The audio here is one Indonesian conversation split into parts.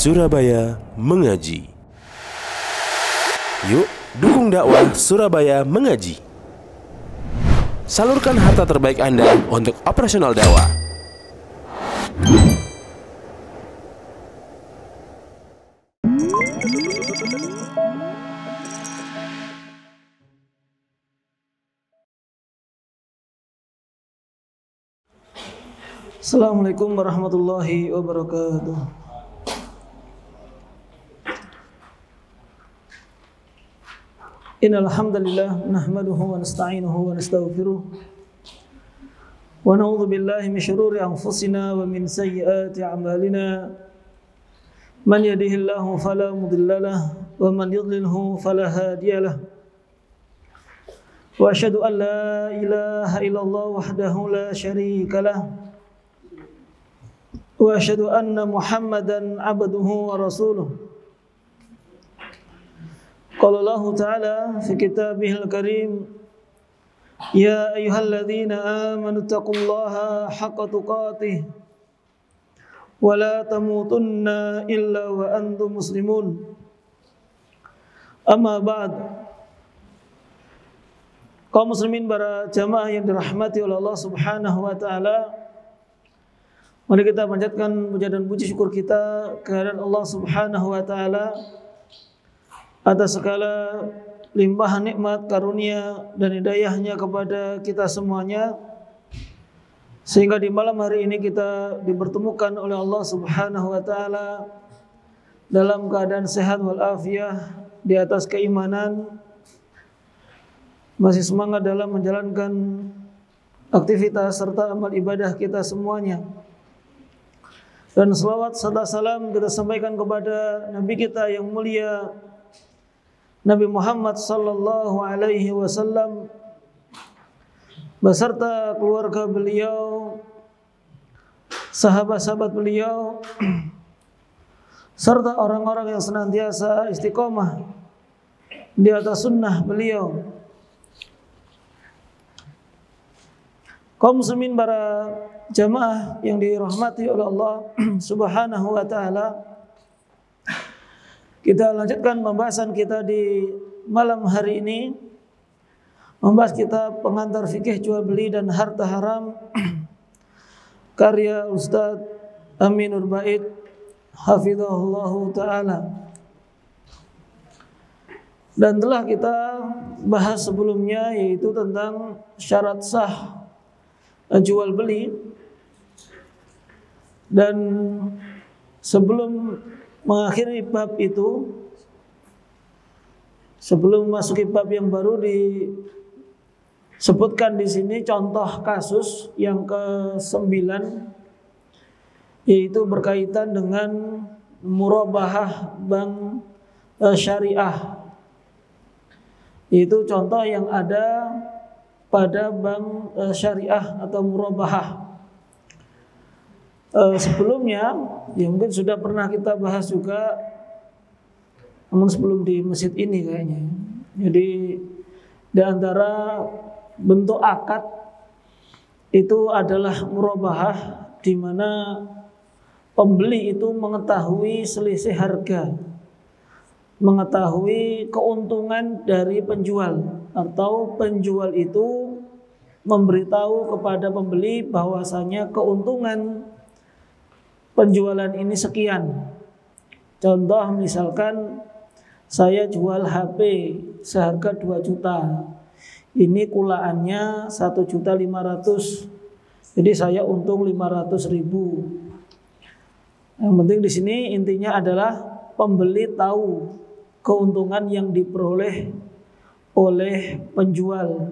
Surabaya Mengaji. Yuk, dukung dakwah Surabaya Mengaji. Salurkan harta terbaik Anda untuk operasional dakwah. Assalamualaikum warahmatullahi wabarakatuh. Innal hamdalillah nahmaduhu wa nasta'inuhu wa nastaghfiruh wa na'udzu billahi min shururi anfusina wa min sayyiati a'malina. Man yahdihillahu fala mudhillalah wa man yudlilhu fala hadiyalah. Wa asyhadu an la ilaha illallah wahdahu la syarikalah. Wa asyhadu anna Muhammadan abduhu wa rasuluh. Qala Allah Ta'ala fi kitabihil karim, ya ayyuhalladzina amanu taqullaha haqqa tuqatih wa la tamutunna illa wa antum muslimun. Amma ba'd. Kaum muslimin, para jamaah yang dirahmati oleh Allah Subhanahu wa taala, mari kita panjatkan puja dan puji syukur kita kehadirat Allah Subhanahu wa taala atas segala limpahan nikmat, karunia dan hidayahnya kepada kita semuanya, sehingga di malam hari ini kita dipertemukan oleh Allah Subhanahu wa taala dalam keadaan sehat walafiat, di atas keimanan, masih semangat dalam menjalankan aktivitas serta amal ibadah kita semuanya. Dan selawat serta salam kita sampaikan kepada Nabi kita yang mulia, Nabi Muhammad sallallahu alaihi wasallam, beserta keluarga beliau, sahabat-sahabat beliau, serta orang-orang yang senantiasa istiqomah di atas sunnah beliau. Kaum muslimin, para jamaah yang dirahmati oleh Allah Subhanahu wa taala, kita lanjutkan pembahasan kita di malam hari ini, membahas kitab Pengantar Fikih Jual Beli dan Harta Haram karya Ustadz Aminur Bait hafizahullahu taala. Dan telah kita bahas sebelumnya, yaitu tentang syarat sah jual beli. Dan sebelum mengakhiri bab itu, sebelum memasuki bab yang baru, disebutkan di sini contoh kasus yang ke-9, yaitu berkaitan dengan murabahah bank syariah. Itu contoh yang ada pada bank syariah atau murabahah. Sebelumnya, ya mungkin sudah pernah kita bahas juga, namun sebelum di masjid ini kayaknya. Jadi di antara bentuk akad itu adalah murabahah, di mana pembeli itu mengetahui selisih harga, mengetahui keuntungan dari penjual, atau penjual itu memberitahu kepada pembeli bahwasanya keuntungan penjualan ini sekian. Contoh, misalkan saya jual HP seharga 2 juta. Ini kulaannya 1.500.000. Jadi saya untung 500.000. Yang penting di sini intinya adalah pembeli tahu keuntungan yang diperoleh oleh penjual.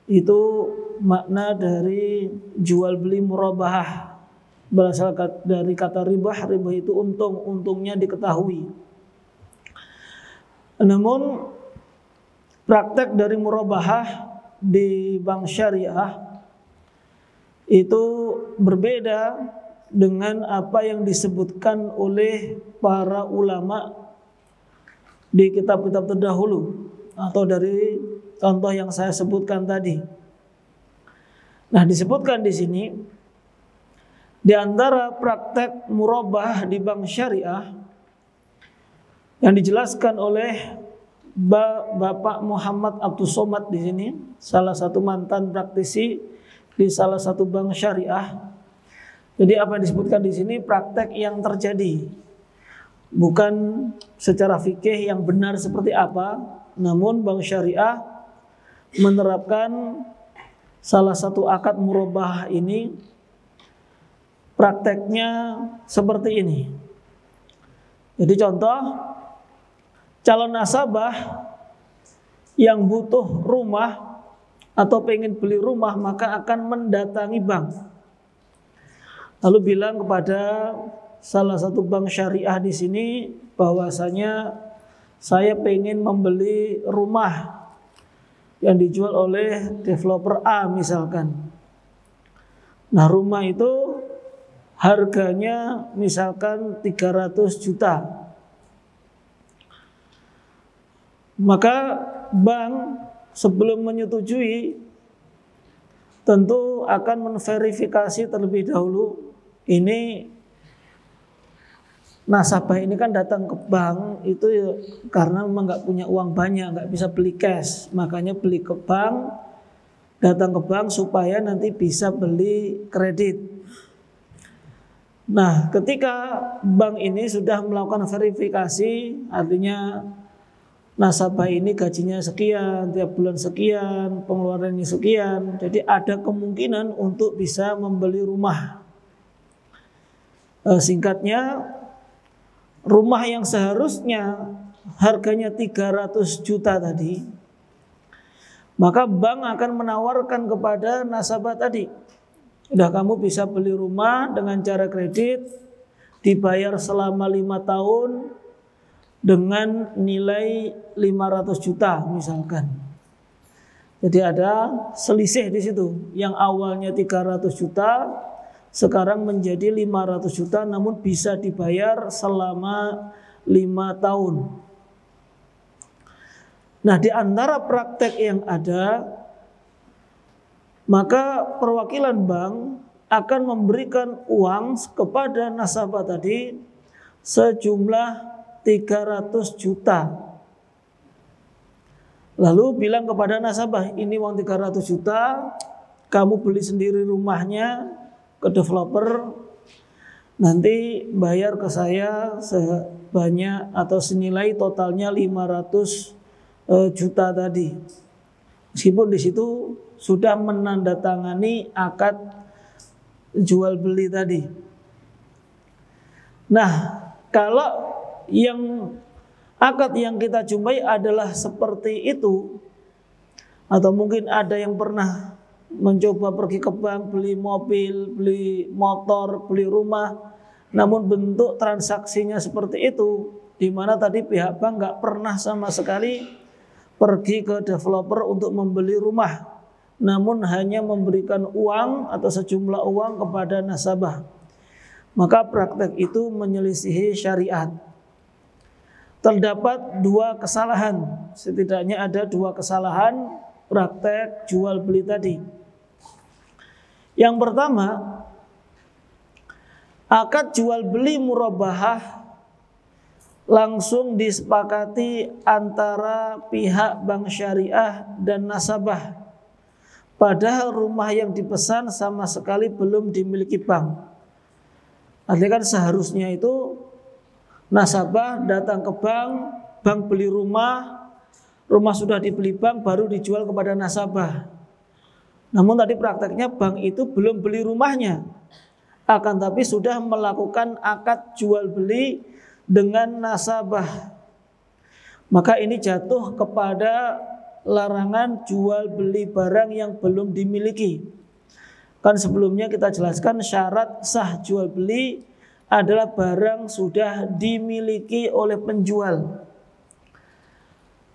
Itu makna dari jual beli murabahah. Berasal dari kata ribah. Ribah itu untung, untungnya diketahui. Namun praktek dari murabahah di bank syariah itu berbeda dengan apa yang disebutkan oleh para ulama di kitab-kitab terdahulu, atau dari contoh yang saya sebutkan tadi. Nah, disebutkan di sini, di antara praktek murabahah di bank syariah yang dijelaskan oleh Bapak Muhammad Abdul Somad di sini, salah satu mantan praktisi di salah satu bank syariah. Jadi apa yang disebutkan di sini praktek yang terjadi, bukan secara fikih yang benar seperti apa, namun bank syariah menerapkan salah satu akad murabahah ini, prakteknya seperti ini. Jadi contoh, calon nasabah yang butuh rumah atau pengen beli rumah maka akan mendatangi bank, lalu bilang kepada salah satu bank syariah di sini bahwasanya saya pengen membeli rumah yang dijual oleh developer A misalkan. Nah, rumah itu harganya misalkan 300 juta. Maka bank sebelum menyetujui tentu akan menverifikasi terlebih dahulu. Ini nasabah ini kan datang ke bank itu ya, karena memang nggak punya uang banyak, nggak bisa beli cash, makanya beli ke bank, datang ke bank supaya nanti bisa beli kredit. Nah, ketika bank ini sudah melakukan verifikasi, artinya nasabah ini gajinya sekian, tiap bulan sekian, pengeluarannya sekian, jadi ada kemungkinan untuk bisa membeli rumah. Singkatnya, rumah yang seharusnya harganya 300 juta tadi, maka bank akan menawarkan kepada nasabah tadi, udah kamu bisa beli rumah dengan cara kredit, dibayar selama 5 tahun dengan nilai 500 juta misalkan. Jadi ada selisih di situ. Yang awalnya 300 juta sekarang menjadi 500 juta namun bisa dibayar selama 5 tahun. Nah, di antara praktek yang ada, maka perwakilan bank akan memberikan uang kepada nasabah tadi sejumlah 300 juta. Lalu bilang kepada nasabah, ini uang 300 juta, kamu beli sendiri rumahnya ke developer, nanti bayar ke saya sebanyak atau senilai totalnya 500 juta tadi. Meskipun di situ sudah menandatangani akad jual beli tadi. Nah, kalau yang akad yang kita jumpai adalah seperti itu, atau mungkin ada yang pernah mencoba pergi ke bank beli mobil, beli motor, beli rumah, namun bentuk transaksinya seperti itu, di mana tadi pihak bank nggak pernah sama sekali pergi ke developer untuk membeli rumah, namun hanya memberikan uang atau sejumlah uang kepada nasabah. Maka praktek itu menyelisihi syariat. Terdapat 2 kesalahan, setidaknya ada 2 kesalahan praktek jual beli tadi. Yang pertama, akad jual beli murabahah langsung disepakati antara pihak bank syariah dan nasabah, padahal rumah yang dipesan sama sekali belum dimiliki bank. Artinya kan seharusnya itu nasabah datang ke bank, bank beli rumah, rumah sudah dibeli bank, baru dijual kepada nasabah. Namun tadi prakteknya bank itu belum beli rumahnya, akan tapi sudah melakukan akad jual beli dengan nasabah. Maka ini jatuh kepada larangan jual beli barang yang belum dimiliki. Kan sebelumnya kita jelaskan syarat sah jual beli adalah barang sudah dimiliki oleh penjual.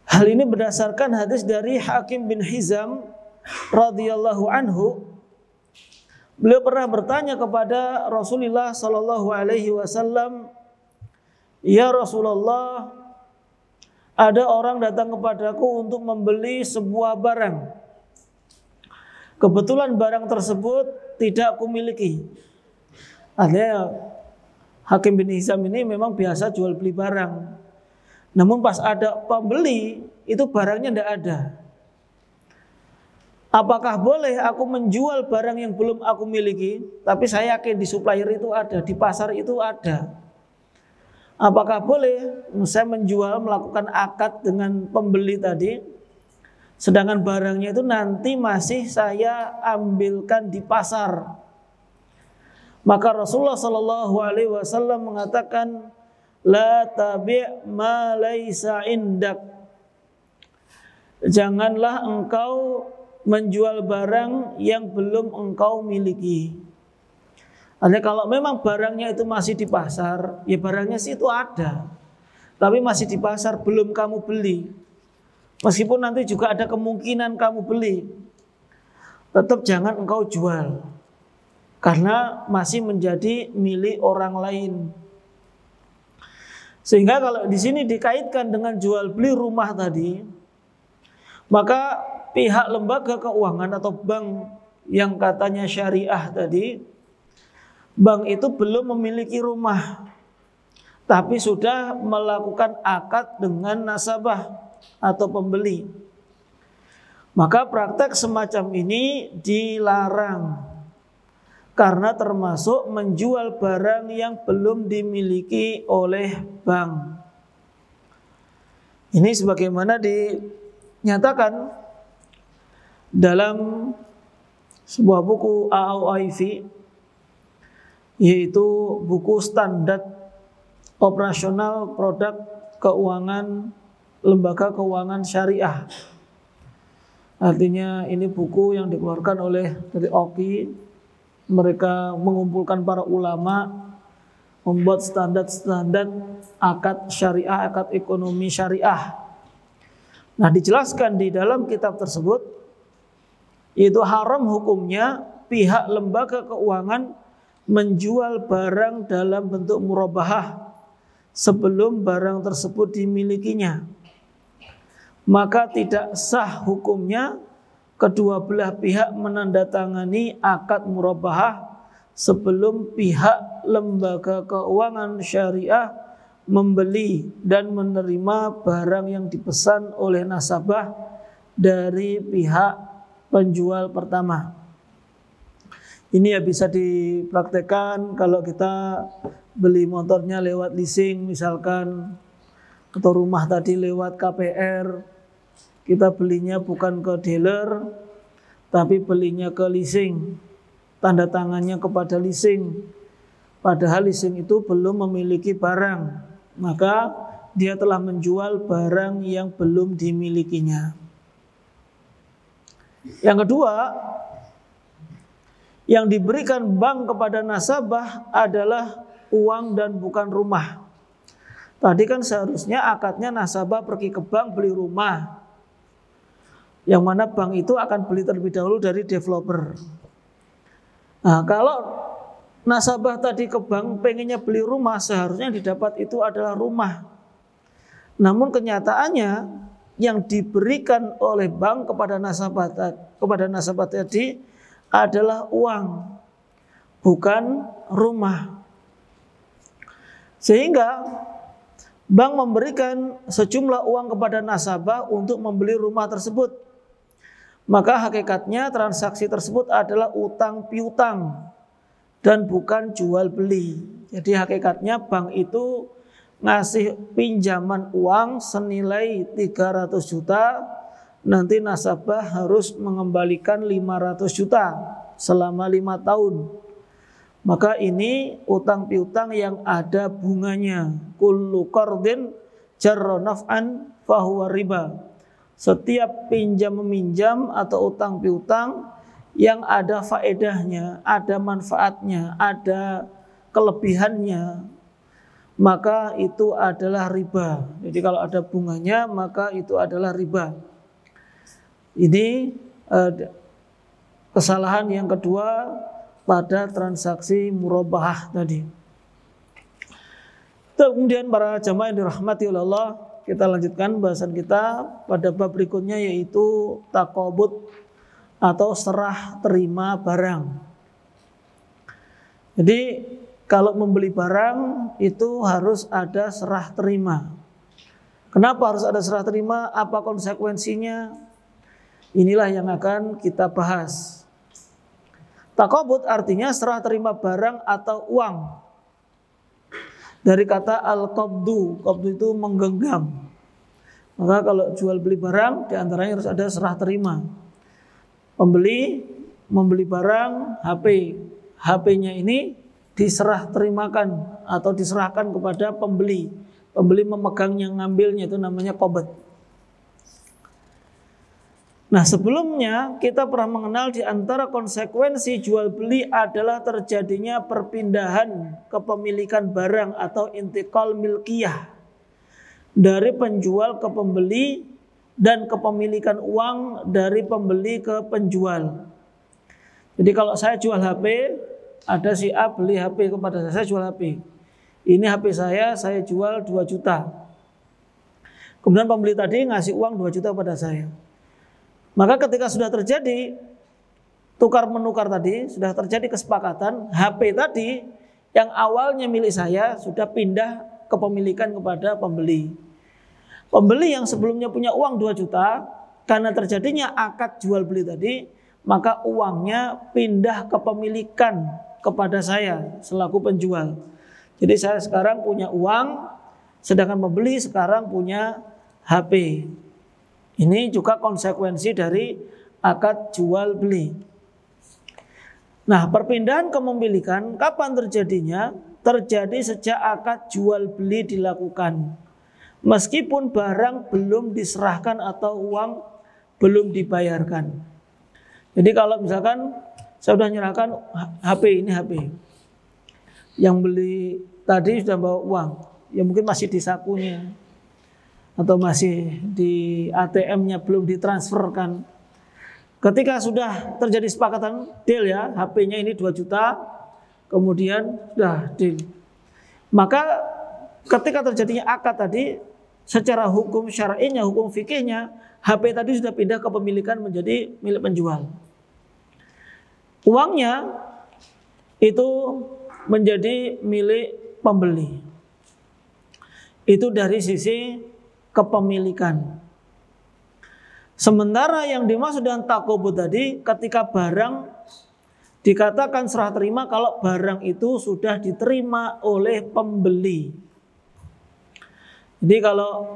Hal ini berdasarkan hadis dari Hakim bin Hizam radhiyallahu anhu. Beliau pernah bertanya kepada Rasulullah sallallahu alaihi wasallam, "Ya Rasulullah, ada orang datang kepadaku untuk membeli sebuah barang. Kebetulan barang tersebut tidak kumiliki." Artinya Hakim bin Hizam ini memang biasa jual beli barang. Namun pas ada pembeli, itu barangnya tidak ada. Apakah boleh aku menjual barang yang belum aku miliki, tapi saya yakin di supplier itu ada, di pasar itu ada. Apakah boleh saya menjual, melakukan akad dengan pembeli tadi, sedangkan barangnya itu nanti masih saya ambilkan di pasar? Maka Rasulullah SAW mengatakan, la tabi' ma laisa indak. Janganlah engkau menjual barang yang belum engkau miliki. Artinya kalau memang barangnya itu masih di pasar, ya barangnya sih itu ada, tapi masih di pasar belum kamu beli. Meskipun nanti juga ada kemungkinan kamu beli, tetap jangan engkau jual, karena masih menjadi milik orang lain. Sehingga kalau di sini dikaitkan dengan jual beli rumah tadi, maka pihak lembaga keuangan atau bank yang katanya syariah tadi, bank itu belum memiliki rumah, tapi sudah melakukan akad dengan nasabah atau pembeli. Maka praktek semacam ini dilarang, karena termasuk menjual barang yang belum dimiliki oleh bank. Ini sebagaimana dinyatakan dalam sebuah buku AOIV, yaitu buku standar operasional produk keuangan lembaga keuangan syariah. Artinya ini buku yang dikeluarkan oleh dari OKI. Mereka mengumpulkan para ulama, membuat standar-standar akad syariah, akad ekonomi syariah. Nah, dijelaskan di dalam kitab tersebut, yaitu haram hukumnya pihak lembaga keuangan menjual barang dalam bentuk murabahah sebelum barang tersebut dimilikinya. Maka tidak sah hukumnya kedua belah pihak menandatangani akad murabahah sebelum pihak lembaga keuangan syariah membeli dan menerima barang yang dipesan oleh nasabah dari pihak penjual pertama. Ini ya bisa dipraktekkan kalau kita beli motornya lewat leasing misalkan, atau rumah tadi lewat KPR. Kita belinya bukan ke dealer, tapi belinya ke leasing. Tanda tangannya kepada leasing. Padahal leasing itu belum memiliki barang. Maka dia telah menjual barang yang belum dimilikinya. Yang kedua, yang diberikan bank kepada nasabah adalah uang dan bukan rumah. Tadi kan seharusnya akadnya nasabah pergi ke bank beli rumah, yang mana bank itu akan beli terlebih dahulu dari developer. Nah, kalau nasabah tadi ke bank pengennya beli rumah, seharusnya yang didapat itu adalah rumah. Namun kenyataannya yang diberikan oleh bank kepada nasabah tadi adalah uang, bukan rumah. Sehingga bank memberikan sejumlah uang kepada nasabah untuk membeli rumah tersebut. Maka hakikatnya transaksi tersebut adalah utang piutang dan bukan jual beli. Jadi hakikatnya bank itu ngasih pinjaman uang senilai 300 juta, nanti nasabah harus mengembalikan 500 juta selama 5 tahun. Maka ini utang piutang yang ada bunganya. Kullu qardin jarra naf'an fahuwa riba. Setiap pinjam meminjam atau utang piutang yang ada faedahnya, ada manfaatnya, ada kelebihannya, maka itu adalah riba. Jadi kalau ada bunganya, maka itu adalah riba. Ini kesalahan yang kedua pada transaksi murabahah tadi. Kemudian para jamaah yang dirahmati oleh Allah, kita lanjutkan bahasan kita pada bab berikutnya, yaitu taqabud atau serah terima barang. Jadi kalau membeli barang itu harus ada serah terima. Kenapa harus ada serah terima? Apa konsekuensinya? Inilah yang akan kita bahas. Taqabud artinya serah terima barang atau uang. Dari kata al-qabdu, qabdu itu menggenggam. Maka kalau jual beli barang, diantaranya harus ada serah terima. Pembeli membeli barang HP, HP-nya ini diserah terimakan atau diserahkan kepada pembeli. Pembeli memegangnya, ngambilnya, itu namanya qabd. Nah, sebelumnya kita pernah mengenal di antara konsekuensi jual beli adalah terjadinya perpindahan kepemilikan barang atau intiqal milkiyah dari penjual ke pembeli dan kepemilikan uang dari pembeli ke penjual. Jadi kalau saya jual HP, ada si A beli HP kepada saya jual HP. Ini HP saya jual 2 juta. Kemudian pembeli tadi ngasih uang 2 juta pada saya. Maka ketika sudah terjadi tukar menukar tadi, sudah terjadi kesepakatan, HP tadi yang awalnya milik saya sudah pindah kepemilikan kepada pembeli. Pembeli yang sebelumnya punya uang 2 juta, karena terjadinya akad jual beli tadi, maka uangnya pindah kepemilikan kepada saya selaku penjual. Jadi saya sekarang punya uang, sedangkan pembeli sekarang punya HP. Ini juga konsekuensi dari akad jual beli. Nah, perpindahan kepemilikan kapan terjadinya? Terjadi sejak akad jual beli dilakukan. Meskipun barang belum diserahkan atau uang belum dibayarkan. Jadi kalau misalkan saya sudah menyerahkan HP, ini HP. Yang beli tadi sudah bawa uang, ya mungkin masih di sakunya atau masih di ATM-nya belum ditransferkan. Ketika sudah terjadi sepakatan deal ya, HP-nya ini 2 juta, kemudian sudah deal. Maka ketika terjadinya akad tadi, secara hukum syar'inya, hukum fikihnya, HP tadi sudah pindah kepemilikan menjadi milik penjual. Uangnya itu menjadi milik pembeli. Itu dari sisi kepemilikan. Sementara yang dimaksud dengan taqabud tadi, ketika barang dikatakan serah terima kalau barang itu sudah diterima oleh pembeli. Jadi kalau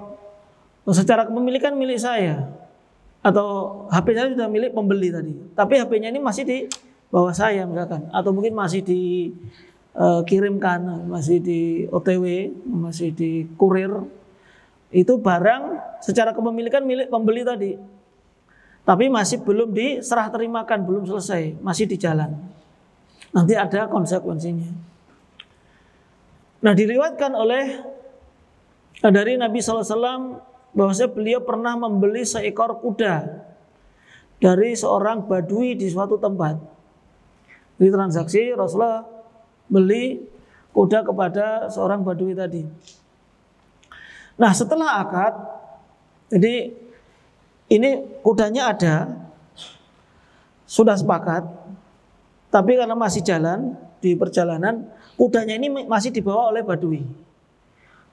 secara kepemilikan milik saya atau HP saya sudah milik pembeli tadi, tapi HP-nya ini masih di bawah saya misalkan, atau mungkin masih dikirimkan, masih di OTW, masih di kurir. Itu barang secara kepemilikan milik pembeli tadi, tapi masih belum diserah terimakan, belum selesai, masih di jalan. Nanti ada konsekuensinya. Nah, diriwayatkan dari Nabi SAW bahwasanya beliau pernah membeli seekor kuda dari seorang badui di suatu tempat. Di transaksi Rasulullah beli kuda kepada seorang badui tadi. Nah, setelah akad, jadi ini kudanya ada, sudah sepakat, tapi karena masih jalan di perjalanan, kudanya ini masih dibawa oleh badui.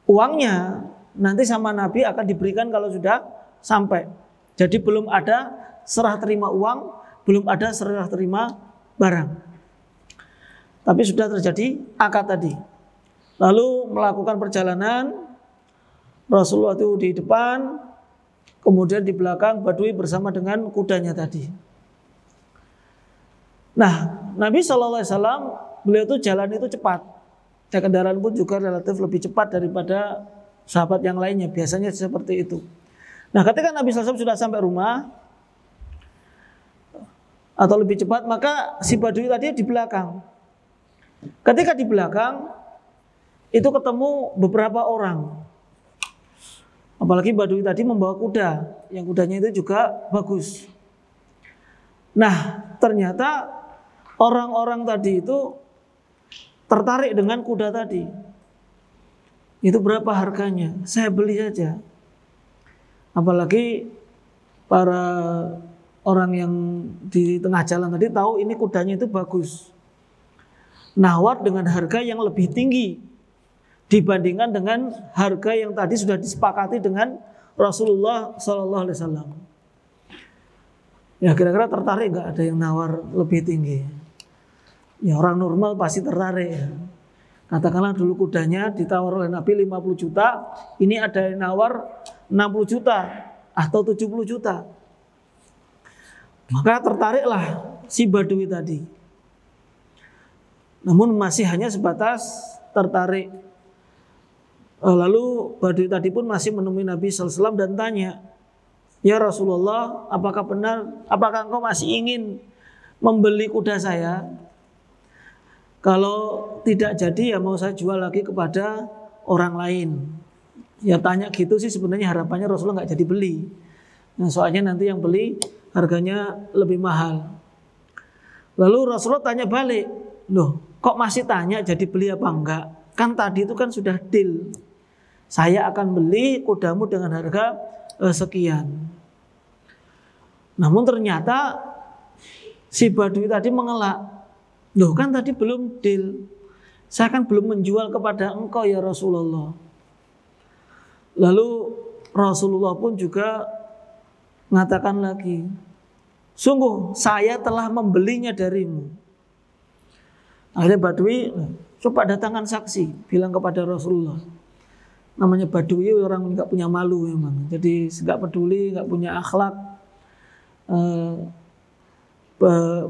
Uangnya nanti sama Nabi akan diberikan kalau sudah sampai. Jadi belum ada serah terima uang, belum ada serah terima barang. Tapi sudah terjadi akad tadi. Lalu melakukan perjalanan, Rasulullah itu di depan, kemudian di belakang badui bersama dengan kudanya tadi. Nah, Nabi SAW beliau itu jalan itu cepat. Dan kendaraan pun juga relatif lebih cepat daripada sahabat yang lainnya. Biasanya seperti itu. Nah, ketika Nabi SAW sudah sampai rumah atau lebih cepat, maka si badui tadi di belakang. Ketika di belakang itu ketemu beberapa orang. Apalagi badui tadi membawa kuda, yang kudanya itu juga bagus. Nah, ternyata orang-orang tadi itu tertarik dengan kuda tadi. Itu berapa harganya? Saya beli saja. Apalagi para orang yang di tengah jalan tadi tahu ini kudanya itu bagus. Nawar dengan harga yang lebih tinggi dibandingkan dengan harga yang tadi sudah disepakati dengan Rasulullah SAW. Ya kira-kira tertarik nggak ada yang nawar lebih tinggi? Ya orang normal pasti tertarik ya. Katakanlah dulu kudanya ditawar oleh Nabi 50 juta, ini ada yang nawar 60 juta atau 70 juta. Maka tertariklah si Badui tadi. Namun masih hanya sebatas tertarik. Lalu Badui tadi pun masih menemui Nabi SAW dan tanya, "Ya Rasulullah, apakah benar, apakah engkau masih ingin membeli kuda saya? Kalau tidak jadi ya mau saya jual lagi kepada orang lain." Ya tanya gitu sih sebenarnya harapannya Rasulullah nggak jadi beli. Nah, soalnya nanti yang beli harganya lebih mahal. Lalu Rasulullah tanya balik, "Loh, kok masih tanya jadi beli apa enggak? Kan tadi itu kan sudah deal. Saya akan beli kudamu dengan harga sekian." Namun ternyata si Badui tadi mengelak. "Loh, kan tadi belum deal. Saya kan belum menjual kepada engkau ya Rasulullah." Lalu Rasulullah pun juga mengatakan lagi, "Sungguh saya telah membelinya darimu." Akhirnya Badui, "Coba datangkan saksi," bilang kepada Rasulullah. Namanya Badui orang nggak punya malu memang. Jadi nggak peduli, nggak punya akhlak.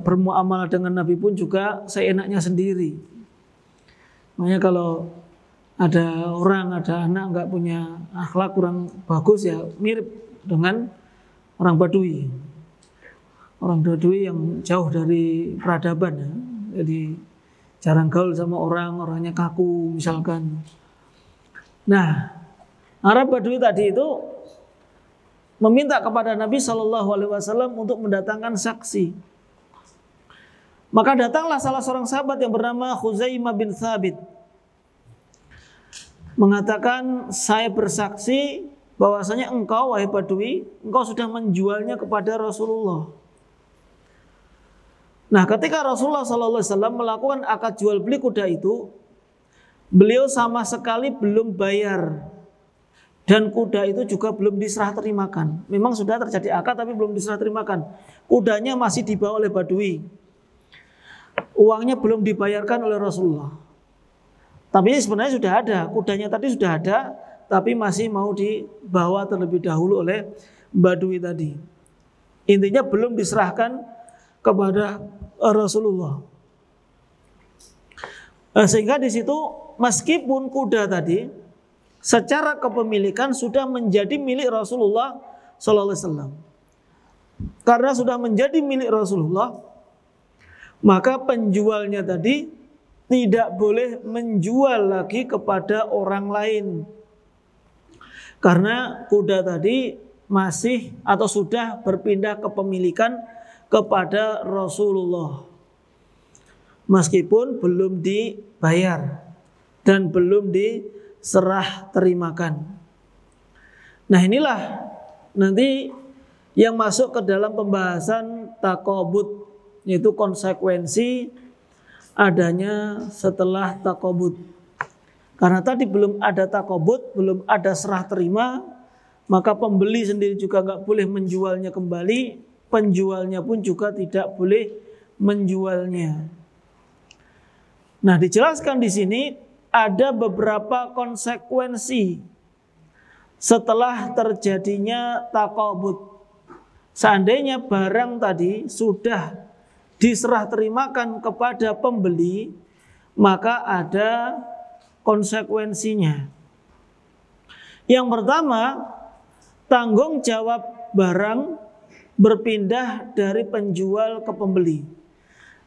Bermuamalah dengan Nabi pun juga seenaknya sendiri. Makanya kalau ada orang, ada anak nggak punya akhlak kurang bagus ya mirip dengan orang Badui. Orang Badui yang jauh dari peradaban ya. Jadi jarang gaul sama orang, orangnya kaku misalkan. Nah, Arab Badui tadi itu meminta kepada Nabi SAW untuk mendatangkan saksi. Maka datanglah salah seorang sahabat yang bernama Khuzaimah bin Thabit. Mengatakan, "Saya bersaksi bahwasanya engkau wahai Badui, engkau sudah menjualnya kepada Rasulullah." Nah, ketika Rasulullah SAW melakukan akad jual beli kuda itu, beliau sama sekali belum bayar. Dan kuda itu juga belum diserah terimakan. Memang sudah terjadi akad tapi belum diserah terimakan. Kudanya masih dibawa oleh Badui. Uangnya belum dibayarkan oleh Rasulullah. Tapi sebenarnya sudah ada, kudanya tadi sudah ada, tapi masih mau dibawa terlebih dahulu oleh Badui tadi. Intinya belum diserahkan kepada Rasulullah. Sehingga di situ meskipun kuda tadi secara kepemilikan sudah menjadi milik Rasulullah SAW. Karena sudah menjadi milik Rasulullah, maka penjualnya tadi tidak boleh menjual lagi kepada orang lain. Karena kuda tadi masih atau sudah berpindah kepemilikan kepada Rasulullah. Meskipun belum dibayar dan belum diserah terimakan. Nah, inilah nanti yang masuk ke dalam pembahasan takobut, yaitu konsekuensi adanya setelah takobut. Karena tadi belum ada takobut, belum ada serah terima, maka pembeli sendiri juga nggak boleh menjualnya kembali, penjualnya pun juga tidak boleh menjualnya. Nah, dijelaskan di sini ada beberapa konsekuensi setelah terjadinya takobut. Seandainya barang tadi sudah diserah terimakan kepada pembeli, maka ada konsekuensinya. Yang pertama, tanggung jawab barang berpindah dari penjual ke pembeli.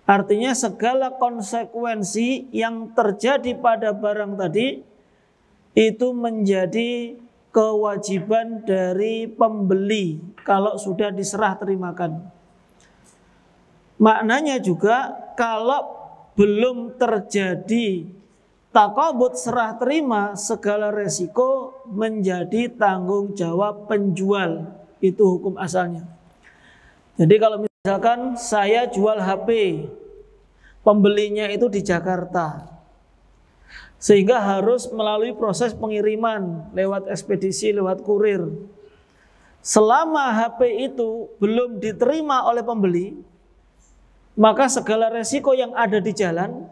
Artinya segala konsekuensi yang terjadi pada barang tadi itu menjadi kewajiban dari pembeli kalau sudah diserah terimakan. Maknanya juga kalau belum terjadi takobut serah terima, segala resiko menjadi tanggung jawab penjual. Itu hukum asalnya. Jadi kalau misalkan saya jual HP, pembelinya itu di Jakarta. sehingga harus melalui proses pengiriman lewat ekspedisi, lewat kurir. Selama HP itu belum diterima oleh pembeli, maka segala resiko yang ada di jalan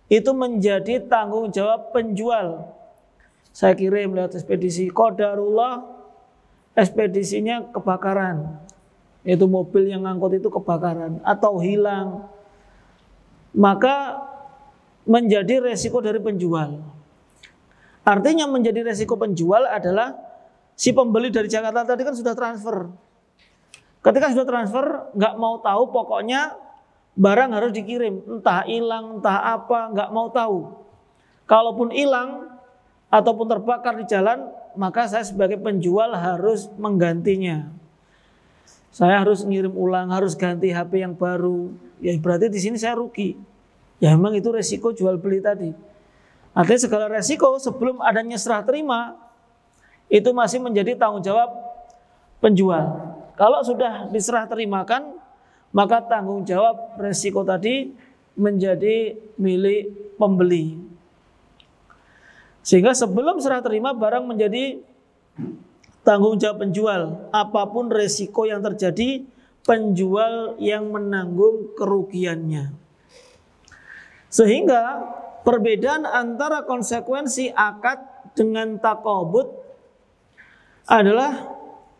itu menjadi tanggung jawab penjual. Saya kirim lewat ekspedisi, qadarullah ekspedisinya kebakaran, yaitu mobil yang ngangkut itu kebakaran atau hilang, maka menjadi resiko dari penjual. Artinya menjadi resiko penjual adalah si pembeli dari Jakarta tadi kan sudah transfer. Ketika sudah transfer, nggak mau tahu, pokoknya barang harus dikirim, entah hilang, entah apa, nggak mau tahu. Kalaupun hilang ataupun terbakar di jalan, maka saya sebagai penjual harus menggantinya. Saya harus ngirim ulang, harus ganti HP yang baru. Ya berarti di sini saya rugi. Ya memang itu resiko jual beli tadi. Artinya segala resiko sebelum adanya serah terima itu masih menjadi tanggung jawab penjual. Kalau sudah diserah terimakan, maka tanggung jawab resiko tadi menjadi milik pembeli. Sehingga sebelum serah terima barang menjadi tanggung jawab penjual. Apapun resiko yang terjadi, penjual yang menanggung kerugiannya. Sehingga perbedaan antara konsekuensi akad dengan taqabud adalah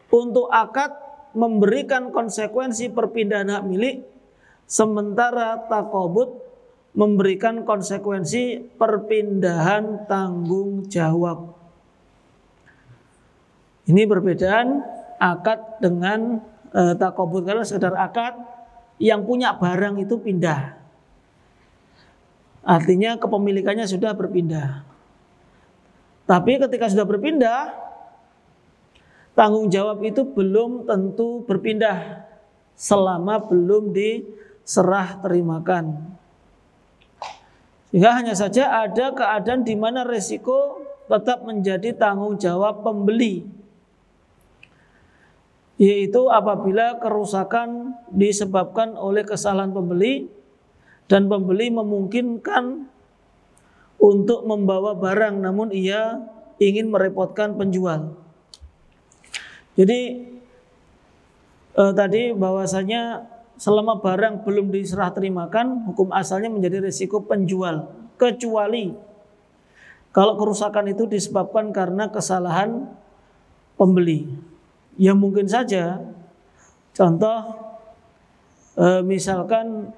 untuk akad memberikan konsekuensi perpindahan hak milik, sementara taqabud memberikan konsekuensi perpindahan tanggung jawab. Ini perbedaan akad dengan taqabud. Karena sekedar akad, yang punya barang itu pindah. Artinya kepemilikannya sudah berpindah. Tapi ketika sudah berpindah, tanggung jawab itu belum tentu berpindah selama belum diserah terimakan. Sehingga hanya saja ada keadaan di mana resiko tetap menjadi tanggung jawab pembeli, yaitu apabila kerusakan disebabkan oleh kesalahan pembeli dan pembeli memungkinkan untuk membawa barang namun ia ingin merepotkan penjual. Jadi tadi bahwasanya selama barang belum diserah terimakan, hukum asalnya menjadi risiko penjual, kecuali kalau kerusakan itu disebabkan karena kesalahan pembeli. Ya mungkin saja, contoh misalkan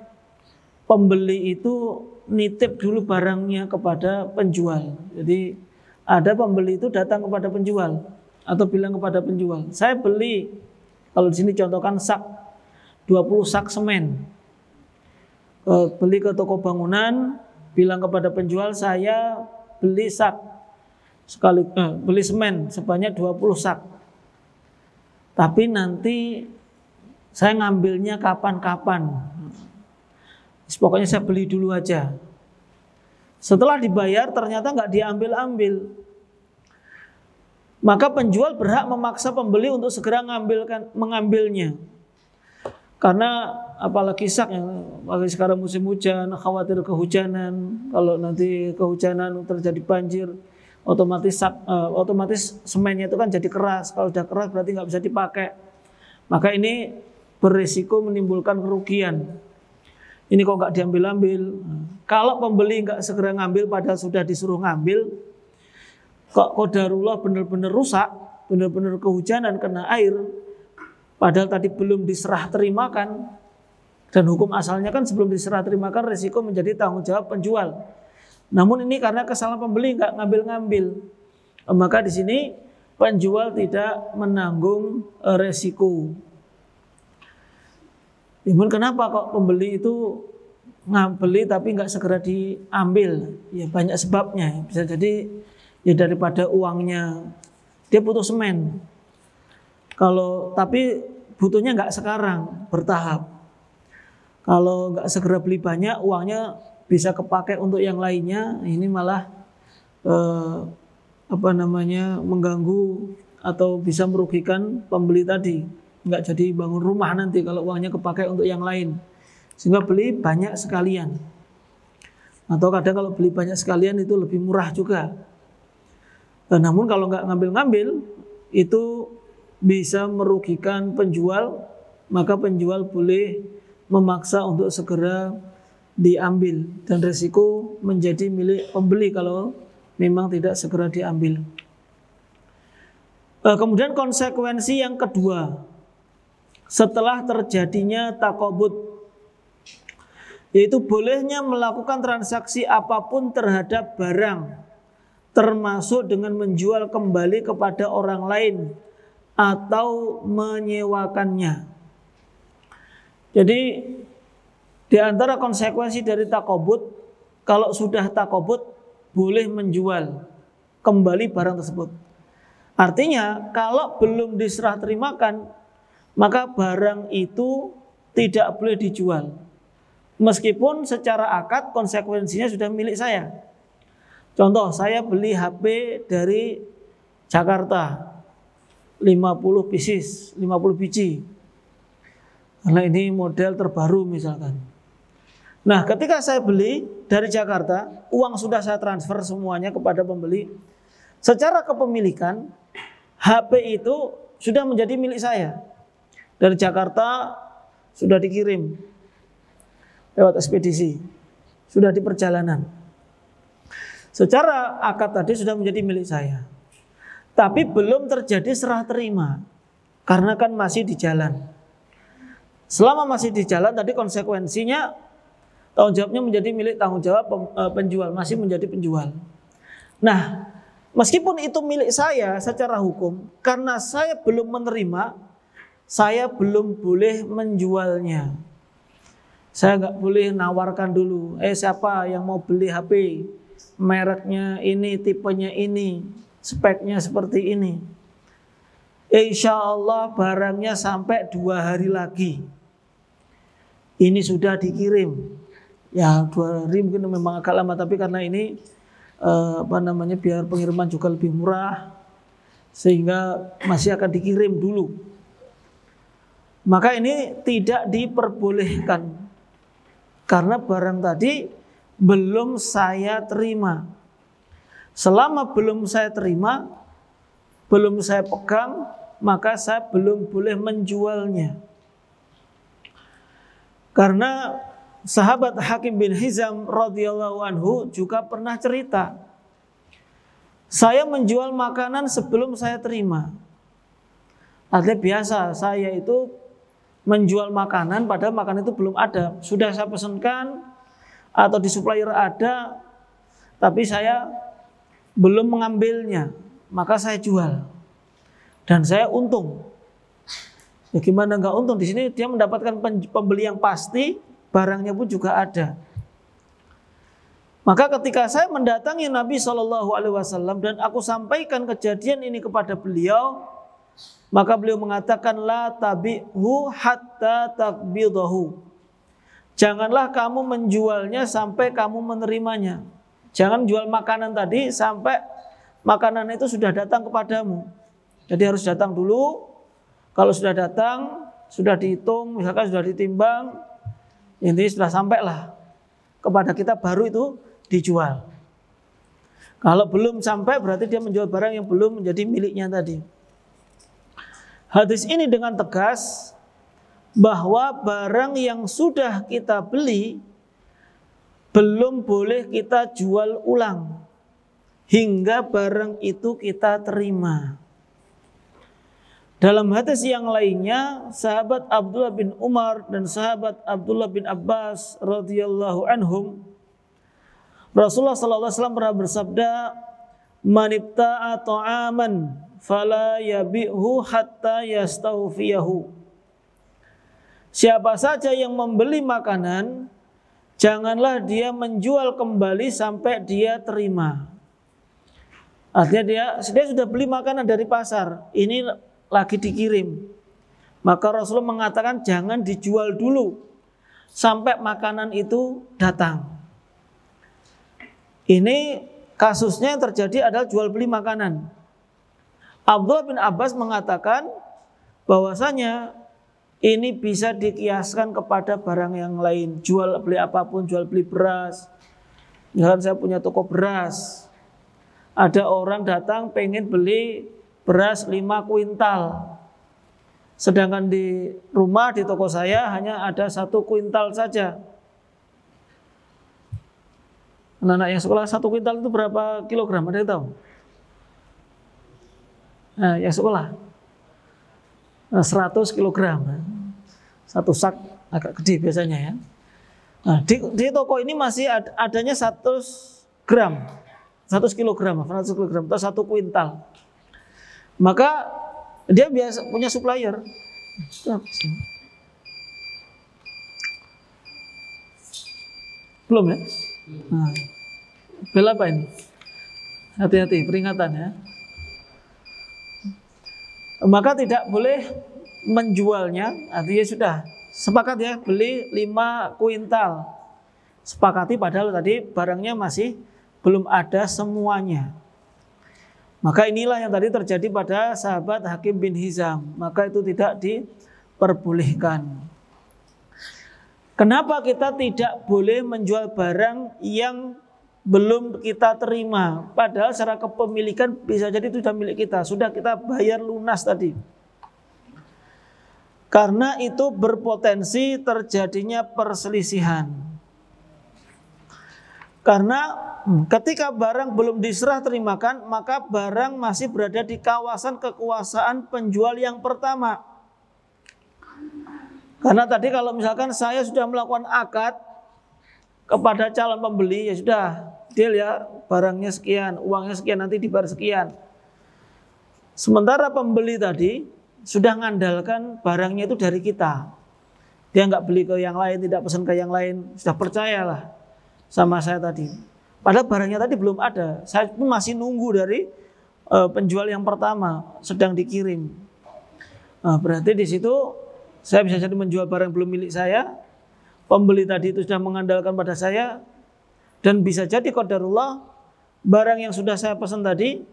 pembeli itu nitip dulu barangnya kepada penjual. Jadi ada pembeli itu datang kepada penjual atau bilang kepada penjual, saya beli, kalau di sini contohkan sak 20 sak semen. Beli ke toko bangunan, bilang kepada penjual, saya beli sak sekali beli semen sebanyak 20 sak. Tapi nanti saya ngambilnya kapan-kapan. Pokoknya saya beli dulu aja. Setelah dibayar ternyata nggak diambil-ambil. Maka penjual berhak memaksa pembeli untuk segera mengambilnya. Karena apalagi sak ya, apalagi sekarang musim hujan, khawatir kehujanan. Kalau nanti kehujanan terjadi banjir, otomatis semennya itu kan jadi keras. Kalau sudah keras berarti nggak bisa dipakai. Maka ini berisiko menimbulkan kerugian. Ini kok nggak diambil-ambil. Kalau pembeli nggak segera ngambil padahal sudah disuruh ngambil, kok qadarullah benar-benar rusak, benar-benar kehujanan kena air, padahal tadi belum diserah terimakan. Dan hukum asalnya kan sebelum diserah terimakan resiko menjadi tanggung jawab penjual. Namun ini karena kesalahan pembeli nggak ngambil-ngambil, maka di sini penjual tidak menanggung resiko. Namun kenapa kok pembeli itu ngambeli tapi nggak segera diambil? Ya banyak sebabnya. Bisa jadi ya daripada uangnya dia butuh semen. Tapi butuhnya nggak sekarang, bertahap. Kalau nggak segera beli banyak, uangnya bisa kepakai untuk yang lainnya. Ini malah mengganggu atau bisa merugikan pembeli tadi. Nggak jadi bangun rumah nanti kalau uangnya kepakai untuk yang lain. Sehingga beli banyak sekalian. Atau kadang kalau beli banyak sekalian itu lebih murah juga. Namun kalau nggak ngambil-ngambil, itu bisa merugikan penjual, maka penjual boleh memaksa untuk segera diambil. Dan resiko menjadi milik pembeli kalau memang tidak segera diambil. Kemudian konsekuensi yang kedua, setelah terjadinya takobut, yaitu bolehnya melakukan transaksi apapun terhadap barang, termasuk dengan menjual kembali kepada orang lain atau menyewakannya. Jadi di antara konsekuensi dari takobut, kalau sudah takobut boleh menjual kembali barang tersebut. Artinya kalau belum diserah terimakan, maka barang itu tidak boleh dijual. Meskipun secara akad konsekuensinya sudah milik saya. Contoh, saya beli HP dari Jakarta 50 pieces, 50 biji. Karena ini model terbaru misalkan. Nah, ketika saya beli dari Jakarta, uang sudah saya transfer semuanya kepada pembeli. Secara kepemilikan, HP itu sudah menjadi milik saya. Dari Jakarta sudah dikirim lewat ekspedisi, sudah di perjalanan. Secara akad tadi sudah menjadi milik saya. Tapi belum terjadi serah terima, karena kan masih di jalan. Selama masih di jalan tadi konsekuensinya tanggung jawabnya menjadi milik tanggung jawab penjual, masih menjadi penjual. Nah, meskipun itu milik saya secara hukum, karena saya belum menerima, saya belum boleh menjualnya. Saya nggak boleh nawarkan dulu, siapa yang mau beli HP, mereknya ini, tipenya ini, speknya seperti ini. Insya Allah barangnya sampai 2 hari lagi. Ini sudah dikirim. Ya 2 hari mungkin memang agak lama, tapi karena ini biar pengiriman juga lebih murah, sehingga masih akan dikirim dulu. Maka ini tidak diperbolehkan. Karena barang tadi belum saya terima. Selama belum saya terima, belum saya pegang, maka saya belum boleh menjualnya. Karena sahabat Hakim bin Hizam radhiyallahu anhu juga pernah cerita, saya menjual makanan sebelum saya terima. Artinya biasa saya itu menjual makanan padahal makanan itu belum ada. Sudah saya pesankan atau di supplier ada, tapi saya belum mengambilnya, maka saya jual. Dan saya untung. Ya gimana nggak untung? Di sini dia mendapatkan pembeli yang pasti, barangnya pun juga ada. Maka ketika saya mendatangi Nabi SAW dan aku sampaikan kejadian ini kepada beliau, maka beliau mengatakan la tabi'hu hatta takbidahu. Janganlah kamu menjualnya sampai kamu menerimanya. Jangan jual makanan tadi sampai makanan itu sudah datang kepadamu. Jadi harus datang dulu. Kalau sudah datang, sudah dihitung, misalkan sudah ditimbang, intinya sudah sampailah kepada kita, baru itu dijual. Kalau belum sampai berarti dia menjual barang yang belum menjadi miliknya tadi. Hadis ini dengan tegas bahwa barang yang sudah kita beli belum boleh kita jual ulang hingga barang itu kita terima. Dalam hadis yang lainnya, sahabat Abdullah bin Umar dan sahabat Abdullah bin Abbas radhiyallahu anhum, Rasulullah sallallahu alaihi wasallam pernah bersabda, "Man ibta'a ta'aman fala yabi'hu hatta yastawfiyahu." Siapa saja yang membeli makanan, janganlah dia menjual kembali sampai dia terima. Artinya dia sudah beli makanan dari pasar, ini lagi dikirim. Maka Rasulullah mengatakan jangan dijual dulu sampai makanan itu datang. Ini kasusnya yang terjadi adalah jual beli makanan. Abdullah bin Abbas mengatakan bahwasanya ini bisa dikiaskan kepada barang yang lain. Jual beli apapun, jual beli beras, Misalkan saya punya toko beras, ada orang datang pengen beli beras 5 kuintal. Sedangkan di rumah, di toko saya hanya ada 1 kuintal saja. Anak-anak yang sekolah 1 kuintal itu berapa kilogram? Ada yang tahu? Nah, yang sekolah 100 kilogram. 1 sak agak gede biasanya ya. Nah, di toko ini masih adanya 100 gram. 100 kilogram, 100 kilogram atau 1 kuintal. Maka dia biasa punya supplier. Belum ya? Nah, bel apa ini? Hati-hati, peringatan ya. Maka tidak boleh menjualnya, artinya sudah sepakat ya, beli 5 kuintal. Sepakati padahal tadi barangnya masih belum ada semuanya. Maka inilah yang tadi terjadi pada sahabat Hakim bin Hizam. Maka itu tidak diperbolehkan. Kenapa kita tidak boleh menjual barang yang belum kita terima? Padahal secara kepemilikan bisa jadi itu sudah milik kita. Sudah kita bayar lunas tadi. Karena itu berpotensi terjadinya perselisihan. Karena ketika barang belum diserah terimakan, maka barang masih berada di kawasan kekuasaan penjual yang pertama. Karena tadi kalau misalkan saya sudah melakukan akad kepada calon pembeli, ya sudah, deal ya, barangnya sekian, uangnya sekian, nanti dibayar sekian. Sementara pembeli tadi sudah ngandalkan barangnya itu dari kita. Dia nggak beli ke yang lain, tidak pesan ke yang lain, sudah percayalah sama saya tadi. Padahal barangnya tadi belum ada. Saya pun masih nunggu dari penjual yang pertama sedang dikirim. Nah, berarti di situ saya bisa jadi menjual barang belum milik saya. Pembeli tadi itu sudah mengandalkan pada saya, dan bisa jadi qadarullah barang yang sudah saya pesan tadi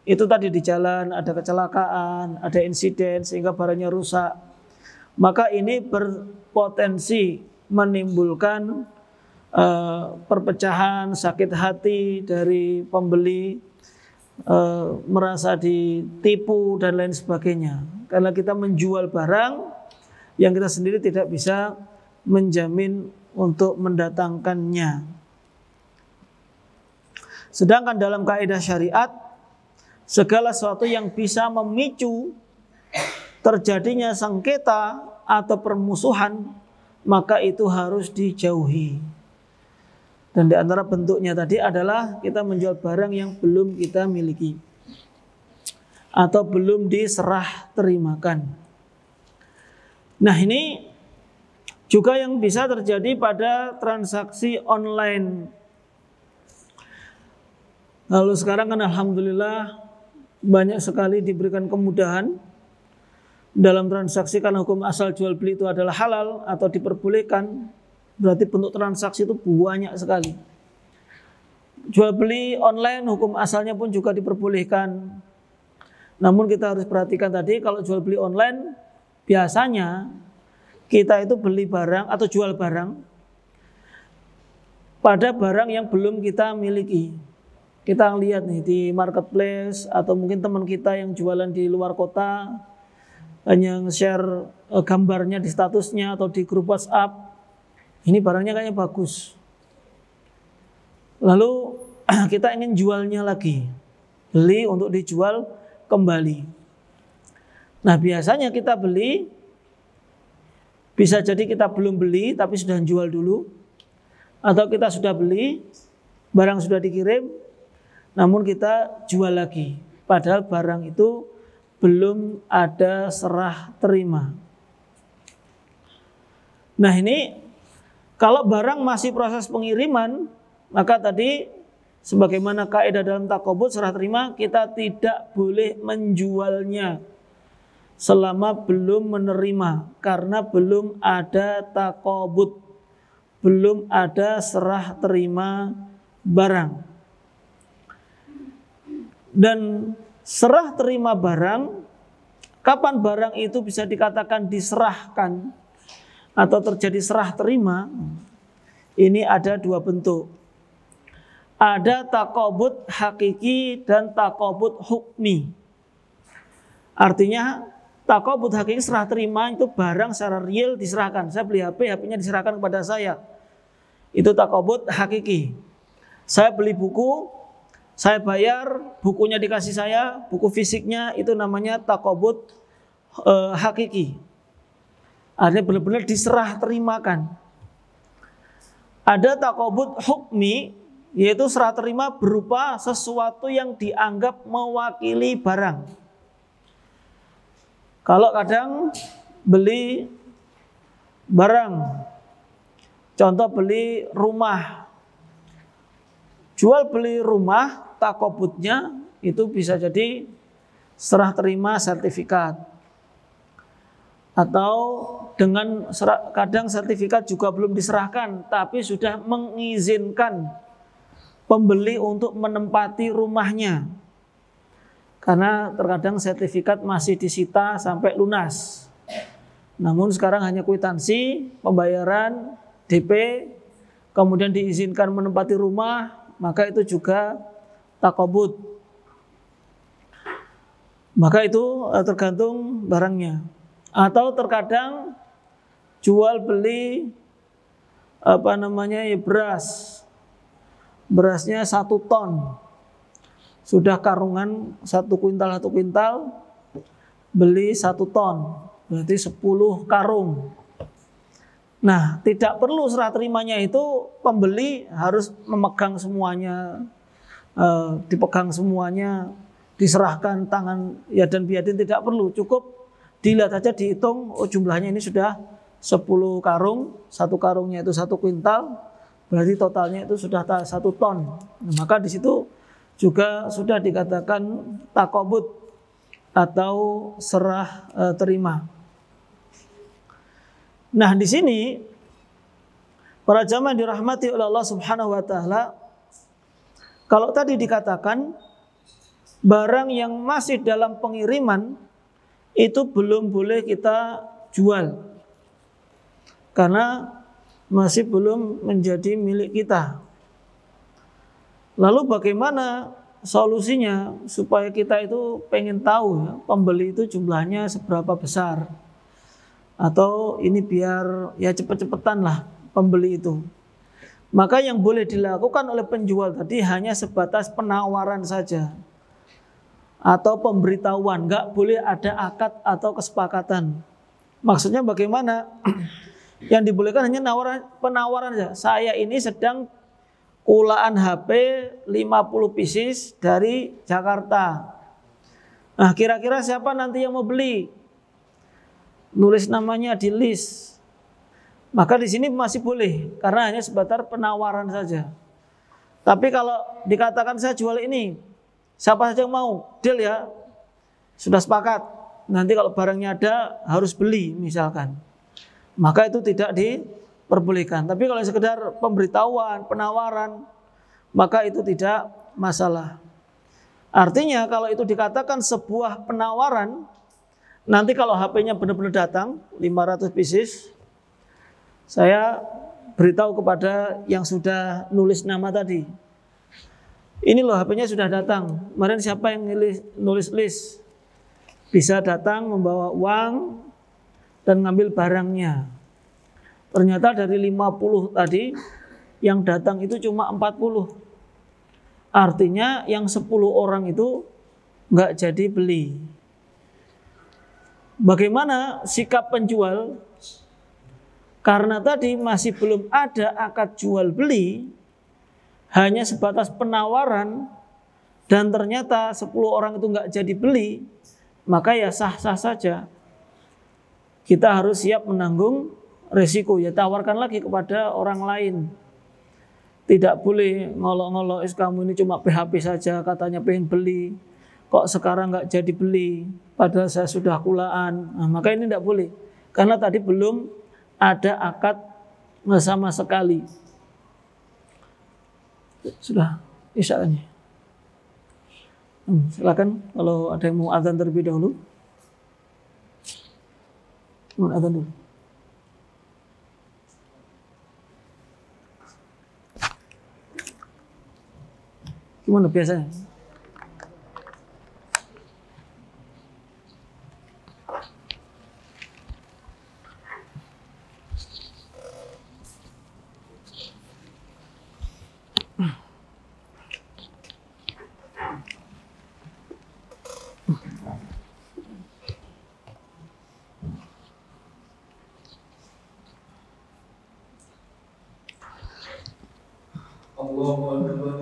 itu tadi di jalan ada kecelakaan, ada insiden sehingga barangnya rusak. Maka ini berpotensi menimbulkan perpecahan, sakit hati dari pembeli, merasa ditipu dan lain sebagainya. Karena kita menjual barang yang kita sendiri tidak bisa menjamin untuk mendatangkannya. Sedangkan dalam kaidah syariat, segala sesuatu yang bisa memicu terjadinya sengketa atau permusuhan, maka itu harus dijauhi. Dan di antara bentuknya tadi adalah kita menjual barang yang belum kita miliki atau belum diserah terimakan. Nah, ini juga yang bisa terjadi pada transaksi online. Lalu sekarang kan alhamdulillah banyak sekali diberikan kemudahan dalam transaksi karena hukum asal jual beli itu adalah halal atau diperbolehkan. Berarti bentuk transaksi itu banyak sekali. Jual beli online hukum asalnya pun juga diperbolehkan. Namun kita harus perhatikan tadi, kalau jual beli online biasanya kita itu beli barang atau jual barang pada barang yang belum kita miliki. Kita lihat nih di marketplace atau mungkin teman kita yang jualan di luar kota hanya nge-share gambarnya di statusnya atau di grup WhatsApp. Ini barangnya kayaknya bagus. Lalu kita ingin jualnya lagi, beli untuk dijual kembali. Nah, biasanya kita beli, bisa jadi kita belum beli tapi sudah jual dulu, atau kita sudah beli, barang sudah dikirim, namun kita jual lagi, padahal barang itu belum ada serah terima. Nah, ini kalau barang masih proses pengiriman, maka tadi sebagaimana kaidah dalam takobut serah terima, kita tidak boleh menjualnya selama belum menerima, karena belum ada takobut, belum ada serah terima barang. Dan serah terima barang, kapan barang itu bisa dikatakan diserahkan atau terjadi serah terima, ini ada dua bentuk. Ada takobut hakiki dan takobut hukmi. Artinya takobut hakiki serah terima itu barang secara real diserahkan. Saya beli HP, HP-nya diserahkan kepada saya. Itu takobut hakiki. Saya beli buku, saya bayar, bukunya dikasih saya, buku fisiknya, itu namanya takobut hakiki. Artinya benar-benar diserah terimakan. Ada takobut hukmi, yaitu serah terima berupa sesuatu yang dianggap mewakili barang. Kalau kadang beli barang, contoh beli rumah, jual beli rumah, takobutnya itu bisa jadi serah terima sertifikat. Atau dengan kadang sertifikat juga belum diserahkan, tapi sudah mengizinkan pembeli untuk menempati rumahnya. Karena terkadang sertifikat masih disita sampai lunas. Namun sekarang hanya kwitansi, pembayaran, DP, kemudian diizinkan menempati rumah, maka itu juga takobut. Maka itu tergantung barangnya. Atau terkadang jual beli beras. Berasnya 1 ton. Sudah karungan 1 kuintal, beli 1 ton. Berarti 10 karung. Nah, tidak perlu serah terimanya itu pembeli harus memegang semuanya, dipegang semuanya, diserahkan tangan yadan biadin, tidak perlu. Cukup dilihat aja, dihitung, oh jumlahnya ini sudah 10 karung, 1 karungnya itu 1 kuintal, berarti totalnya itu sudah 1 ton. Nah, maka di situ juga sudah dikatakan takobut atau serah terima. Nah, di sini para jamaah dirahmati oleh Allah Subhanahu wa taala, kalau tadi dikatakan barang yang masih dalam pengiriman itu belum boleh kita jual karena masih belum menjadi milik kita. Lalu bagaimana solusinya supaya kita itu pengen tahu ya, pembeli itu jumlahnya seberapa besar, atau ini biar ya cepet-cepetan lah pembeli itu. Maka yang boleh dilakukan oleh penjual tadi hanya sebatas penawaran saja atau pemberitahuan, nggak boleh ada akad atau kesepakatan. Maksudnya bagaimana? Yang dibolehkan hanya penawaran saja. Saya ini sedang kulaan HP 50 pieces dari Jakarta. Nah, kira-kira siapa nanti yang mau beli? Nulis namanya di list. Maka di sini masih boleh karena hanya sebatas penawaran saja. Tapi kalau dikatakan saya jual ini, siapa saja yang mau? Deal ya. Sudah sepakat. Nanti kalau barangnya ada harus beli misalkan. Maka itu tidak diperbolehkan. Tapi kalau sekedar pemberitahuan, penawaran, maka itu tidak masalah. Artinya kalau itu dikatakan sebuah penawaran, nanti kalau HP-nya benar-benar datang 500 pieces, saya beritahu kepada yang sudah nulis nama tadi, ini loh HP-nya sudah datang. Kemarin siapa yang nulis list bisa datang membawa uang dan ngambil barangnya. Ternyata dari 50 tadi yang datang itu cuma 40. Artinya yang 10 orang itu nggak jadi beli. Bagaimana sikap penjual? Karena tadi masih belum ada akad jual beli, hanya sebatas penawaran, dan ternyata 10 orang itu nggak jadi beli, maka ya sah-sah saja. Kita harus siap menanggung resiko, ya tawarkan lagi kepada orang lain. Tidak boleh ngolok-ngolok, kamu ini cuma PHP saja, katanya pengen beli, kok sekarang nggak jadi beli, padahal saya sudah kulaan. Nah, maka ini tidak boleh, karena tadi belum ada akad sama sekali. Sudah isya-nya. Silakan kalau ada yang mau azan terlebih dahulu. Mau azan dulu. Gimana biasanya? Allahu Akbar.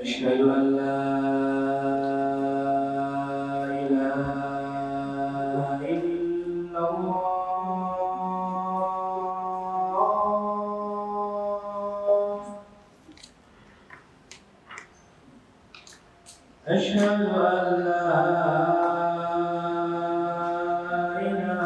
أشهد أن لا إله إلا الله. أشهد أن لا إله إلا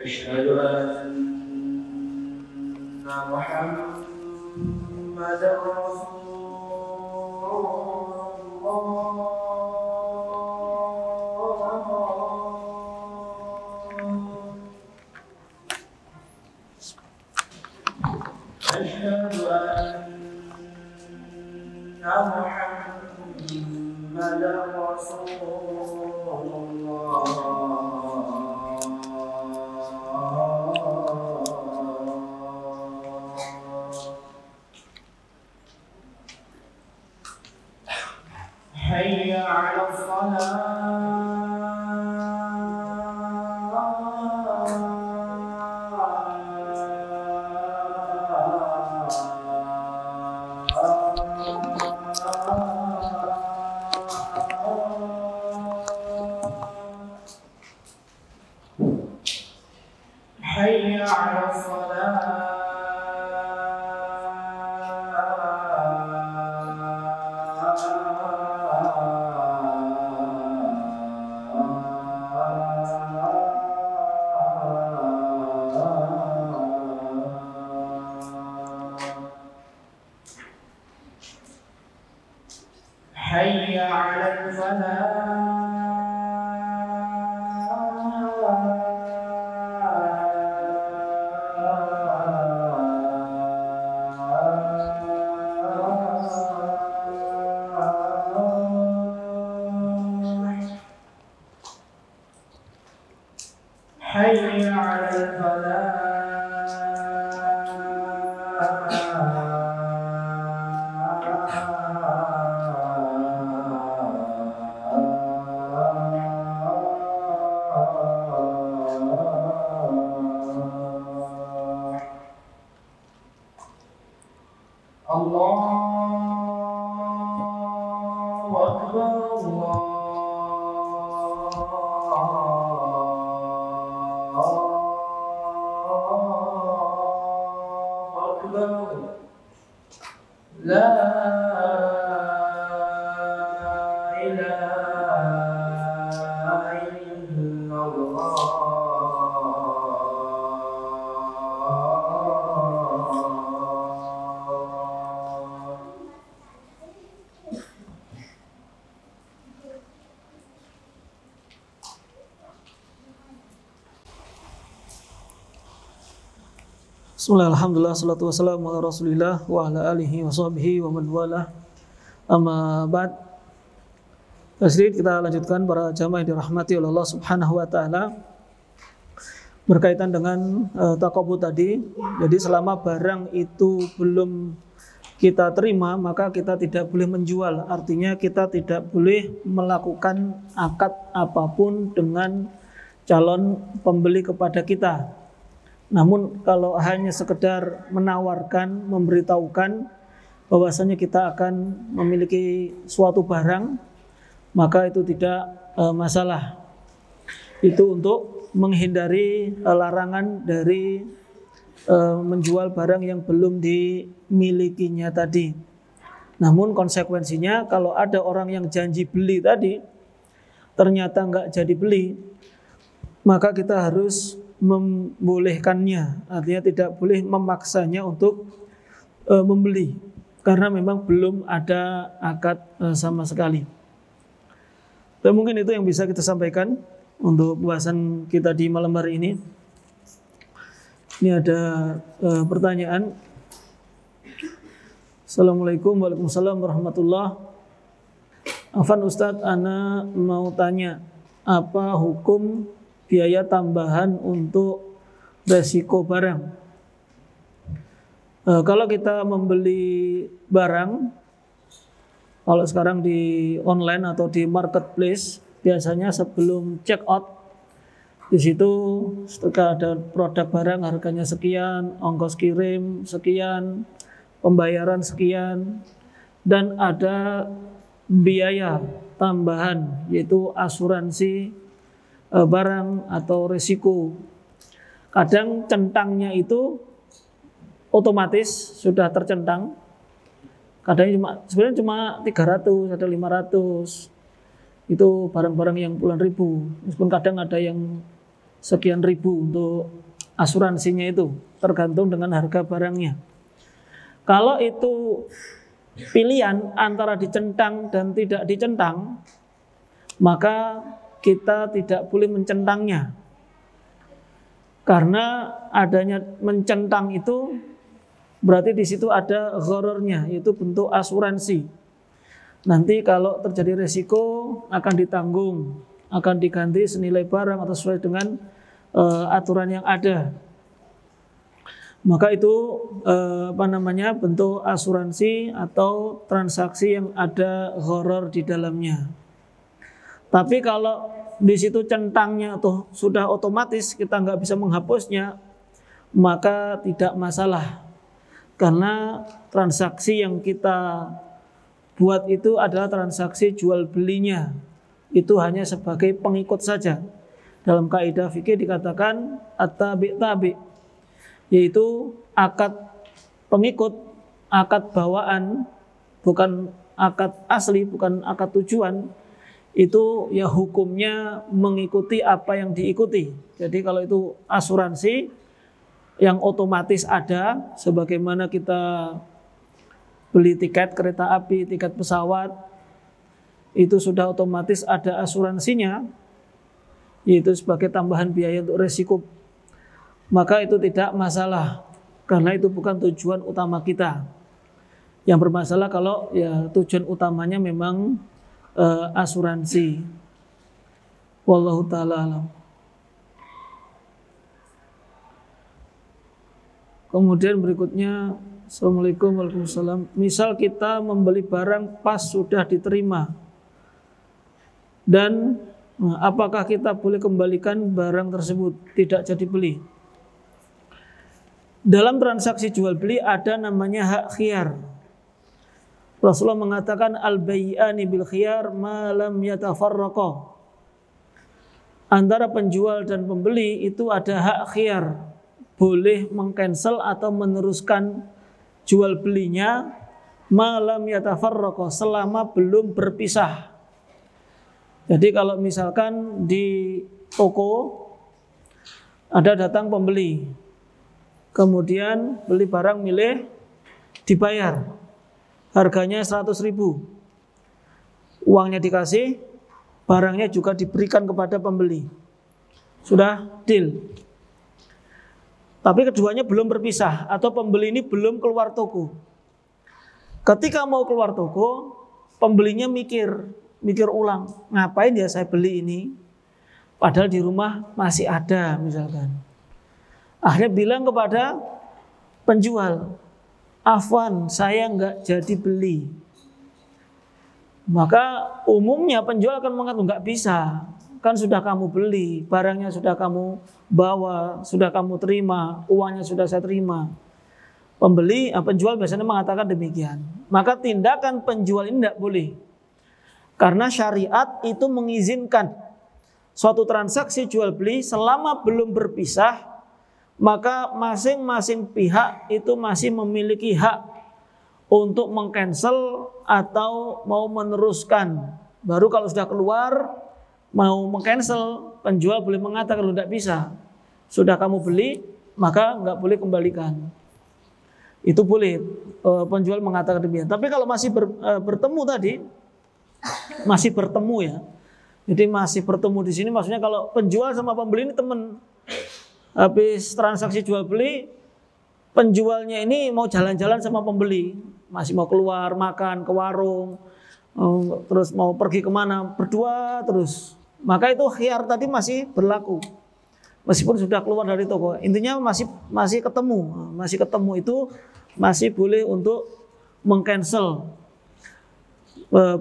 أشهد أن محمدا رسول الله. أشهد أن محمدا رسول الله. حي على حي على حي على حي على الله أكبر. لا إله إلا الله. Bismillah, alhamdulillah, salatu wassalamu ala rasulillah wa ala alihi wa sahbihi wa man walah. Amma ba'd. Sedikit kita lanjutkan para jamaah yang dirahmati oleh Allah Subhanahu wa taala berkaitan dengan taqabud tadi. Jadi selama barang itu belum kita terima, maka kita tidak boleh menjual. Artinya kita tidak boleh melakukan akad apapun dengan calon pembeli kepada kita. Namun kalau hanya sekedar menawarkan, memberitahukan, bahwasanya kita akan memiliki suatu barang, maka itu tidak masalah. Itu untuk menghindari larangan dari menjual barang yang belum dimilikinya tadi. Namun konsekuensinya kalau ada orang yang janji beli tadi ternyata nggak jadi beli, maka kita harus membolehkannya, artinya tidak boleh memaksanya untuk membeli karena memang belum ada akad sama sekali. Dan mungkin itu yang bisa kita sampaikan untuk pembahasan kita di malam hari ini. Ini ada pertanyaan. Assalamualaikum warahmatullahi wabarakatuh. Afan Ustadz, ana mau tanya, apa hukum biaya tambahan untuk resiko barang? Kalau kita membeli barang, kalau sekarang di online atau di marketplace, biasanya sebelum check out, di situ ketika ada produk barang harganya sekian, ongkos kirim sekian, pembayaran sekian, dan ada biaya tambahan yaitu asuransi barang atau risiko. Kadang centangnya itu otomatis sudah tercentang. Kadang sebenarnya cuma 300 atau 500. Itu barang-barang yang puluhan ribu. Meskipun kadang ada yang sekian ribu untuk asuransinya itu, tergantung dengan harga barangnya. Kalau itu pilihan antara dicentang dan tidak dicentang, maka kita tidak boleh mencentangnya. Karena adanya mencentang itu berarti di situ ada gharornya, yaitu bentuk asuransi. Nanti kalau terjadi resiko akan ditanggung, akan diganti senilai barang atau sesuai dengan aturan yang ada. Maka itu bentuk asuransi atau transaksi yang ada gharar di dalamnya. Tapi kalau di situ centangnya atau sudah otomatis kita nggak bisa menghapusnya, maka tidak masalah. Karena transaksi yang kita buat itu adalah transaksi jual belinya. Itu hanya sebagai pengikut saja. Dalam kaidah fikih dikatakan at-tabi' tabi', yaitu akad pengikut, akad bawaan, bukan akad asli, bukan akad tujuan. Itu ya hukumnya mengikuti apa yang diikuti. Jadi kalau itu asuransi yang otomatis ada, sebagaimana kita beli tiket kereta api, tiket pesawat, itu sudah otomatis ada asuransinya, yaitu sebagai tambahan biaya untuk resiko, maka itu tidak masalah karena itu bukan tujuan utama kita. Yang bermasalah kalau ya tujuan utamanya memang asuransi. Wallahu ta'ala alam. Kemudian berikutnya, Assalamualaikum warahmatullahi wabarakatuh. Misal kita membeli barang pas sudah diterima, dan apakah kita boleh kembalikan barang tersebut tidak jadi beli? Dalam transaksi jual beli ada namanya hak khiyar. Rasulullah mengatakan al-bai'ani bil khiyar ma lam yatafarraqa. Antara penjual dan pembeli itu ada hak khiyar, boleh mengcancel atau meneruskan jual belinya malam yatafarraqa, selama belum berpisah. Jadi kalau misalkan di toko ada datang pembeli, kemudian beli barang milik, dibayar, harganya 100.000, uangnya dikasih, barangnya juga diberikan kepada pembeli, sudah deal. Tapi keduanya belum berpisah atau pembeli ini belum keluar toko. Ketika mau keluar toko, pembelinya mikir ulang, ngapain ya saya beli ini? Padahal di rumah masih ada misalkan. Akhirnya bilang kepada penjual, afwan, saya nggak jadi beli. Maka umumnya penjual akan mengatakan nggak bisa. Kan sudah kamu beli, barangnya sudah kamu bawa, sudah kamu terima, uangnya sudah saya terima. Penjual biasanya mengatakan demikian. maka tindakan penjual ini tidak boleh. Karena syariat itu mengizinkan suatu transaksi jual beli selama belum berpisah, maka masing-masing pihak itu masih memiliki hak untuk meng-cancel atau mau meneruskan. Baru kalau sudah keluar mau meng-cancel, penjual boleh mengatakan kalau tidak bisa. Sudah kamu beli, maka nggak boleh kembalikan. Itu boleh penjual mengatakan demikian. Tapi kalau masih bertemu tadi, masih bertemu ya. Jadi masih bertemu di sini maksudnya kalau penjual sama pembeli ini teman. Habis transaksi jual beli, penjualnya ini mau jalan-jalan sama pembeli, masih mau keluar makan ke warung, terus mau pergi kemana berdua terus. Maka itu khiyar tadi masih berlaku. Meskipun sudah keluar dari toko, intinya masih ketemu itu masih boleh untuk meng-cancel.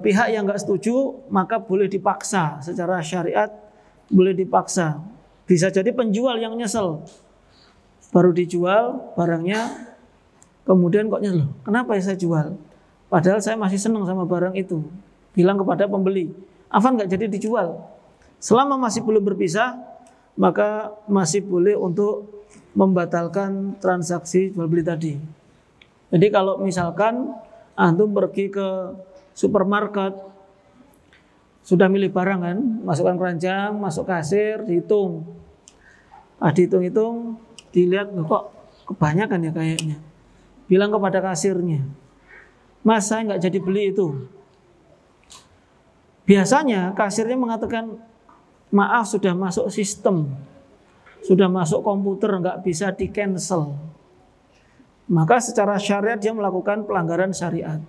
Pihak yang nggak setuju maka boleh dipaksa, secara syariat boleh dipaksa. Bisa jadi penjual yang nyesel, baru dijual barangnya, kemudian kok nyesel, kenapa ya saya jual? Padahal saya masih senang sama barang itu. Bilang kepada pembeli, Afan nggak jadi dijual. Selama masih belum berpisah, maka masih boleh untuk membatalkan transaksi jual beli tadi. Jadi kalau misalkan antum pergi ke supermarket, sudah milih barang kan, masukkan keranjang, masuk kasir, dihitung. Dihitung-hitung, dilihat kok kebanyakan ya kayaknya. Bilang kepada kasirnya, Mas saya nggak jadi beli itu. Biasanya kasirnya mengatakan, maaf sudah masuk sistem, sudah masuk komputer, nggak bisa di cancel. Maka secara syariat dia melakukan pelanggaran syariat.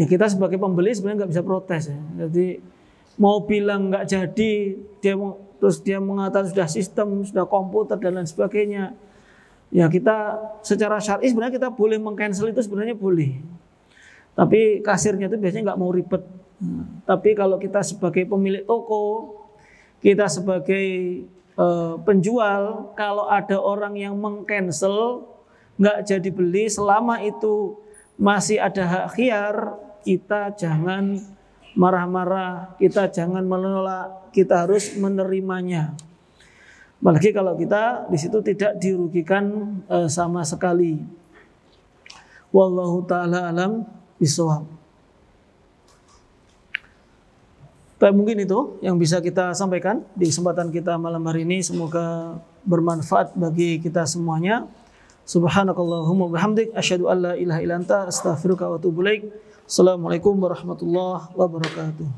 Ya kita sebagai pembeli sebenarnya nggak bisa protes ya. Jadi mau bilang nggak jadi, terus dia mengatakan sudah sistem, sudah komputer dan lain sebagainya. Ya kita secara syar'i sebenarnya kita boleh meng-cancel itu sebenarnya boleh. Tapi kasirnya itu biasanya nggak mau ribet. Tapi kalau kita sebagai pemilik toko, kita sebagai penjual, kalau ada orang yang meng-cancel, nggak jadi beli, selama itu masih ada hak khiyar, kita jangan marah-marah, kita jangan menolak, kita harus menerimanya. Apalagi kalau kita di situ tidak dirugikan sama sekali. Wallahu taala alam bishawab. Baik, mungkin itu yang bisa kita sampaikan di kesempatan kita malam hari ini. Semoga bermanfaat bagi kita semuanya. Subhanakallahumma bihamdik asyhadu an la ilaha illa anta astaghfiruka wa atubu ilaik. Assalamualaikum warahmatullahi wabarakatuh.